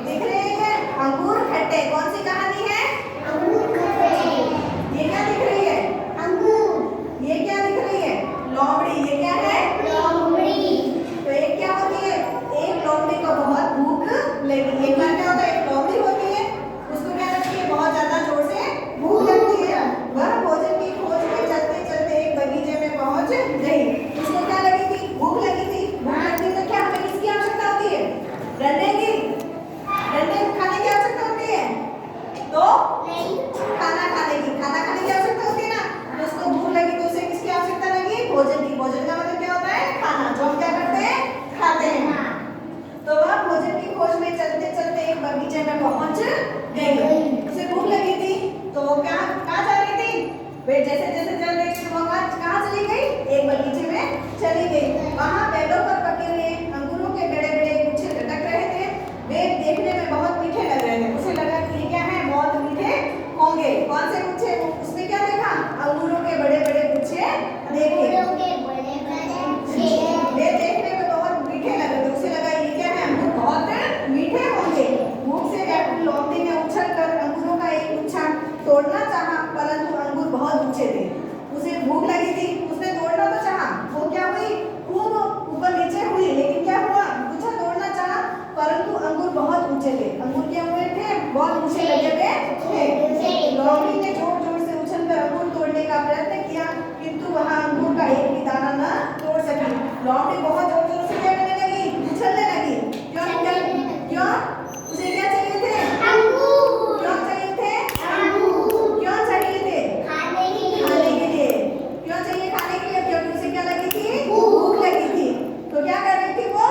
दिख रहे हैं अंगूर खट्टे। कौन सी कहानी है? अंगूर खट्टे। ये क्या दिख रही है? अंगूर। ये क्या दिख रही है? लोमड़ी। ये क्या है? लोमड़ी। तो एक क्या होती है? एक लोमड़ी को बहुत भूख लगी। एक बार क्या होता है, एक लोमड़ी होती है, उसको क्या लगती है, बहुत ज्यादा जोर से भूख लगती है। वह भोजन की खोज में चलते चलते एक बगीचे में पहुंच गई। उसको क्या लगी थी? भूख लगी थी। भूख लगती तो क्या हमें किसकी आवश्यकता होती है? डंडे की। डंडे खाने की आवश्यकता होती है तो खाना खाने की। खाना खाने की आवश्यकता होती है ना। तो उसको भूख लगी तो उसे किसकी आवश्यकता लगी? भोजन की। भोजन का मतलब क्या होता है? खाना। जो हम क्या करते हैं? खाते हैं। तो वह भोजन की खोज में चलते चलते एक बगीचे में पहुंच गई। उसे भूख लगी थी तो वो क्या कहाँ जा रही थी? वे जैसे जैसे चल रही थी वो कहाँ चली गई? एक बगीचे में चली गई। वहाँ पेड़ों पर पके हुए अंगूरों के बड़े बड़े गुच्छे लटक रहे थे। वे देखने में बहुत मीठे लग रहे थे। उसे लगा कि ये क्या है, बहुत मीठे होंगे। कौन से गुच्छे? उसने क्या देखा? अंगूरों के बड़े बड़े गुच्छे देखे। वे देखने में बहुत मीठे लग रहे थे। उसे लगा ये क्या है, अंगूर बहुत मीठे होंगे। भूख से व्याकुल लोमड़ी ने उछलकर अंगूरों का एक गुच्छा तोड़ना चाहा, परंतु अंगूर बहुत ऊंचे थे। उसे भूख लगी थी, उसने तोड़ना तो चाहा। वो क्या हुई? खूब ऊपर नीचे हुई, लेकिन क्या हुआ? गुच्छा तोड़ना चाहा, परंतु अंगूर बहुत ऊंचे थे। अंगूर क्या हुए थे? बहुत ऊंचे लगे हुए थे। लोमड़ी ने जोर जोर से उछलकर अंगूर तोड़ने का प्रयत्न किया, किंतु वह अंगूर का एक भी दाना न तोड़ सकी। लोमड़ी बहुत जोर जोर से क्या करने लगी? उछलने लगी। क्यों? उसे क्या चाहिए थे? अंगूर। क्यों चाहिए थे? अंगूर। क्यों चाहिए थे? खाने के लिए। खाने के लिए। क्यों चाहिए खाने के लिए? क्योंकि उसे क्या लगी थी? भूख लगी थी। तो क्या कर रही थी वो?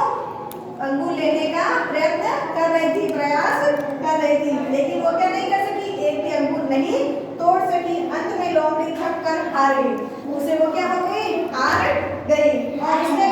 अंगूर लेने का प्रयत्न कर रही थी, प्रयास कर रही थी, लेकिन वो क्या नहीं कर सकी? एक भी अंगूर नहीं तोड़ सकी। अंत में लोमड़ी थक कर हार गई। उसे वो क्या हो गई? हार गई। और उसने